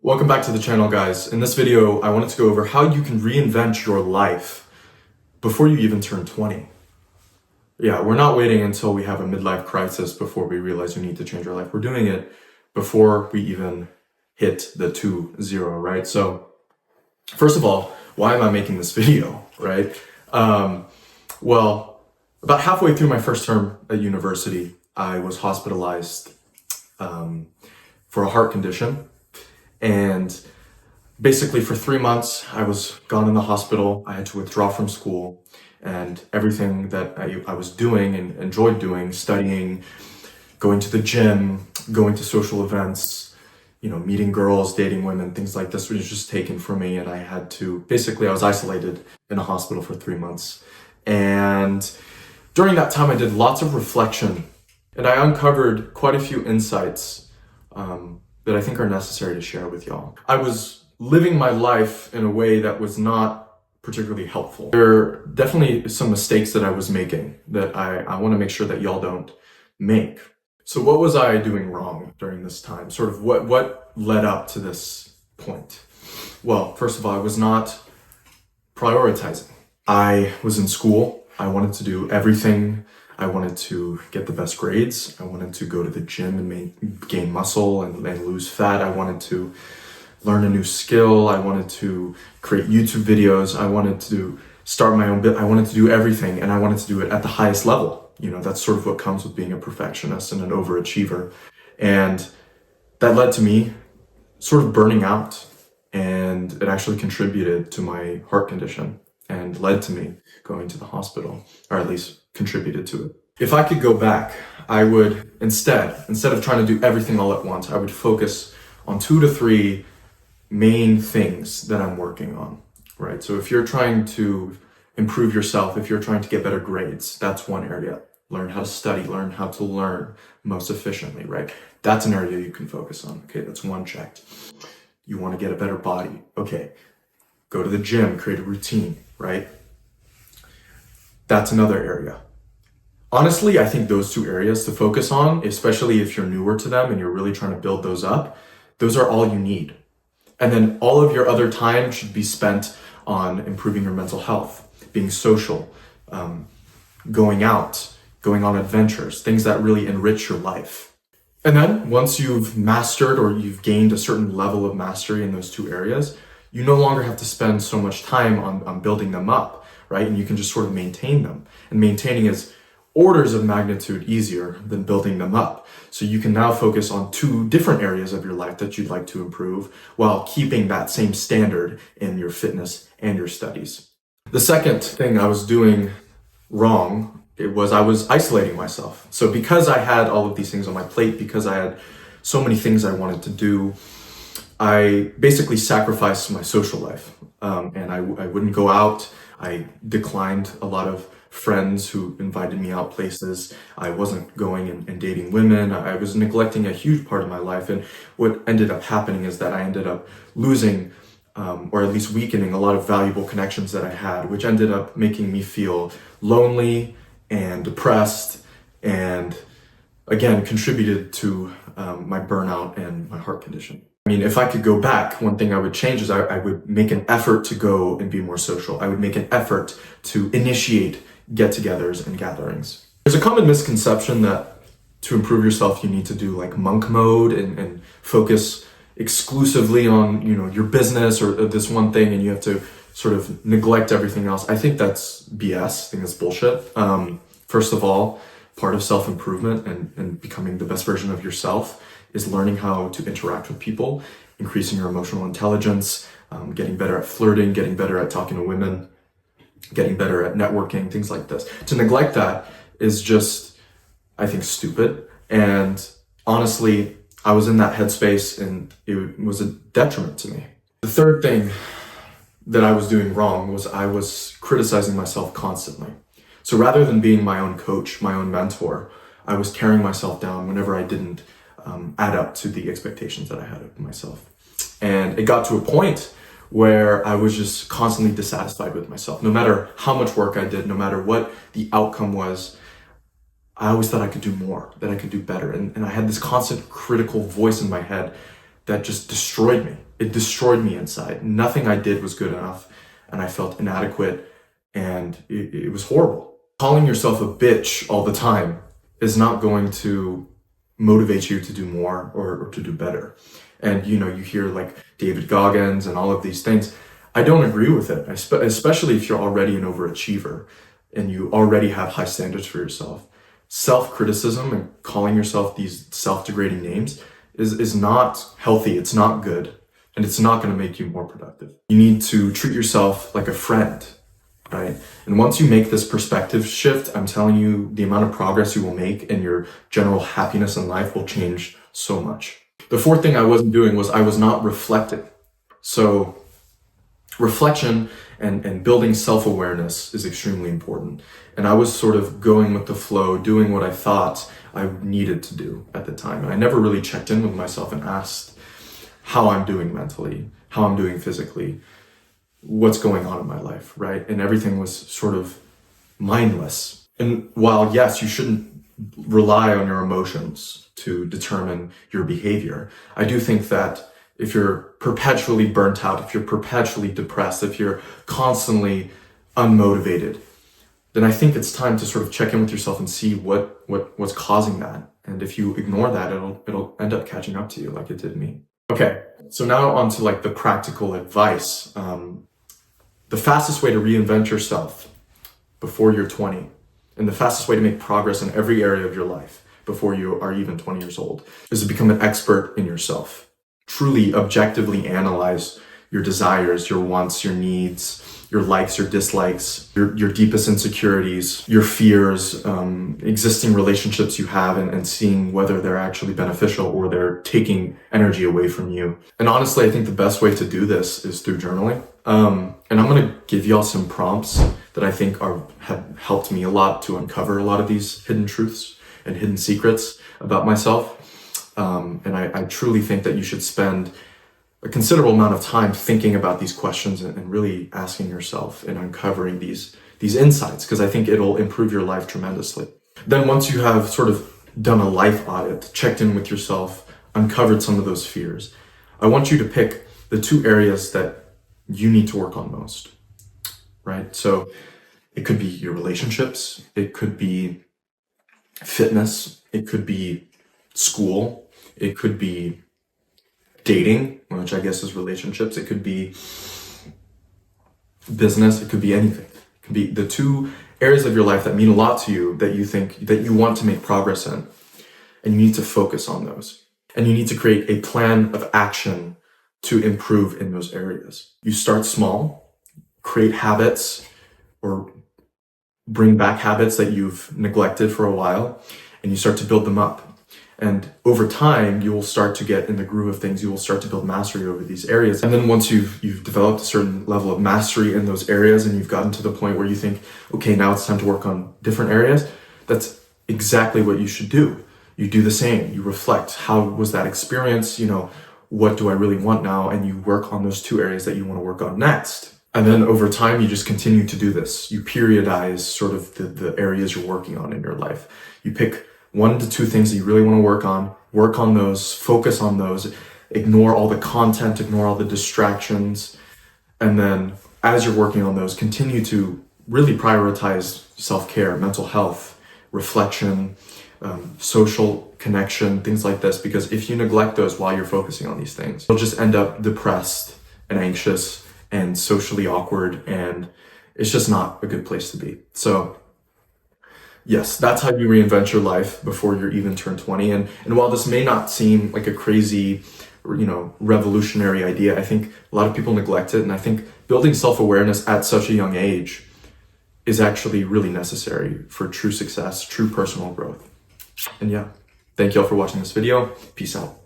Welcome back to the channel, guys. In this video, I wanted to go over how you can reinvent your life before you even turn 20. Yeah, we're not waiting until we have a midlife crisis before we realize we need to change our life. We're doing it before we even hit the 2-0, right? So first of all, why am I making this video, right? Well, about halfway through my first term at university, I was hospitalized for a heart condition. And basically for 3 months, I was gone in the hospital. I had to withdraw from school, and everything that I was doing and enjoyed doing, studying, going to the gym, going to social events, meeting girls, dating women, things like this was just taken from me. And I was isolated in a hospital for 3 months. And during that time, I did lots of reflection, and I uncovered quite a few insights that I think are necessary to share with y'all. I was living my life in a way that was not particularly helpful. There are definitely some mistakes that I was making that I want to make sure that y'all don't make. So what was I doing wrong during this time? Sort of what led up to this point? Well, first of all, I was not prioritizing. I was in school. I wanted to do everything. I wanted to get the best grades. I wanted to go to the gym and gain muscle and lose fat. I wanted to learn a new skill. I wanted to create YouTube videos. I wanted to start my own bit. I wanted to do everything, and I wanted to do it at the highest level. That's sort of what comes with being a perfectionist and an overachiever. And that led to me sort of burning out, and it actually contributed to my heart condition and led to me going to the hospital, or at least contributed to it. If I could go back, I would instead of trying to do everything all at once, I would focus on 2 to 3 main things that I'm working on, right? So if you're trying to improve yourself, if you're trying to get better grades, that's one area. Learn how to study, learn how to learn most efficiently, right? That's an area you can focus on. Okay, that's one checked. You want to get a better body. Okay, go to the gym, create a routine, right? That's another area. Honestly, I think those 2 areas to focus on, especially if you're newer to them and you're really trying to build those up, those are all you need. And then all of your other time should be spent on improving your mental health, being social, going out, going on adventures, things that really enrich your life. And then once you've mastered or you've gained a certain level of mastery in those 2 areas, you no longer have to spend so much time on building them up, right? And you can just sort of maintain them. And maintaining is orders of magnitude easier than building them up. So you can now focus on 2 different areas of your life that you'd like to improve while keeping that same standard in your fitness and your studies. The second thing I was doing wrong, I was isolating myself. So because I had all of these things on my plate, because I had so many things I wanted to do, I basically sacrificed my social life. And I wouldn't go out. I declined a lot of friends who invited me out places. I wasn't going and dating women. I was neglecting a huge part of my life. And what ended up happening is that I ended up losing, or at least weakening, a lot of valuable connections that I had, which ended up making me feel lonely and depressed, and again, contributed to my burnout and my heart condition. I mean, if I could go back, one thing I would change is I would make an effort to go and be more social. I would make an effort to initiate get-togethers and gatherings. There's a common misconception that to improve yourself, you need to do like monk mode and focus exclusively on, your business or this one thing, and you have to sort of neglect everything else. I think that's BS. I think that's bullshit. First of all, part of self-improvement and becoming the best version of yourself is learning how to interact with people, increasing your emotional intelligence, getting better at flirting, getting better at talking to women, getting better at networking, things like this. To neglect that is just, I think, stupid. And honestly, I was in that headspace and it was a detriment to me. The third thing that I was doing wrong was I was criticizing myself constantly. So rather than being my own coach, my own mentor, I was tearing myself down whenever I didn't add up to the expectations that I had of myself. And it got to a point where I was just constantly dissatisfied with myself. No matter how much work I did, no matter what the outcome was, I always thought I could do more, that I could do better. And I had this constant critical voice in my head that just destroyed me. it destroyed me inside. Nothing I did was good enough, and I felt inadequate, and it was horrible. Calling yourself a bitch all the time is not going to motivate you to do more or to do better. And you hear like David Goggins and all of these things. I don't agree with it, especially if you're already an overachiever and you already have high standards for yourself. Self-criticism and calling yourself these self-degrading names is not healthy. It's not good. And it's not going to make you more productive. You need to treat yourself like a friend, right? And once you make this perspective shift, I'm telling you, the amount of progress you will make and your general happiness in life will change so much. The fourth thing I wasn't doing was I was not reflecting. So reflection and building self-awareness is extremely important. And I was sort of going with the flow, doing what I thought I needed to do at the time. And I never really checked in with myself and asked how I'm doing mentally, how I'm doing physically, what's going on in my life, right? And everything was sort of mindless. And while yes, you shouldn't rely on your emotions to determine your behavior, I do think that if you're perpetually burnt out, if you're perpetually depressed, if you're constantly unmotivated, then I think it's time to sort of check in with yourself and see what's causing that. And if you ignore that, it'll end up catching up to you like it did me. Okay, so now on to like the practical advice. The fastest way to reinvent yourself before you're 20, and the fastest way to make progress in every area of your life before you are even 20 years old, is to become an expert in yourself. Truly objectively analyze your desires, your wants, your needs, your likes, your dislikes, your deepest insecurities, your fears, existing relationships you have, and seeing whether they're actually beneficial or they're taking energy away from you. And honestly, I think the best way to do this is through journaling. And I'm going to give y'all some prompts that I think have helped me a lot to uncover a lot of these hidden truths and hidden secrets about myself. And I truly think that you should spend a considerable amount of time thinking about these questions and really asking yourself and uncovering these insights, because I think it'll improve your life tremendously. Then once you have sort of done a life audit, checked in with yourself, uncovered some of those fears, I want you to pick the 2 areas that you need to work on most, right? So it could be your relationships, it could be fitness, it could be school, it could be dating, which I guess is relationships, it could be business, it could be anything. It could be the 2 areas of your life that mean a lot to you, that you think that you want to make progress in, and you need to focus on those. And you need to create a plan of action to improve in those areas. You start small, create habits or bring back habits that you've neglected for a while, and you start to build them up. And over time, you will start to get in the groove of things. You will start to build mastery over these areas. And then once you've developed a certain level of mastery in those areas and you've gotten to the point where you think, okay, now it's time to work on different areas, that's exactly what you should do. You do the same. You reflect, how was that experience? What do I really want now? And you work on those 2 areas that you want to work on next. And then over time, you just continue to do this. You periodize sort of the areas you're working on in your life. You pick 1 to 2 things that you really want to work on those, focus on those, ignore all the content, ignore all the distractions. And then as you're working on those, continue to really prioritize self-care, mental health, reflection, social connection, things like this. Because if you neglect those while you're focusing on these things, you'll just end up depressed and anxious and socially awkward, and it's just not a good place to be. So yes, that's how you reinvent your life before you're even turned 20. And while this may not seem like a crazy, revolutionary idea, I think a lot of people neglect it. And I think building self-awareness at such a young age is actually really necessary for true success, true personal growth. And yeah, thank y'all for watching this video. Peace out.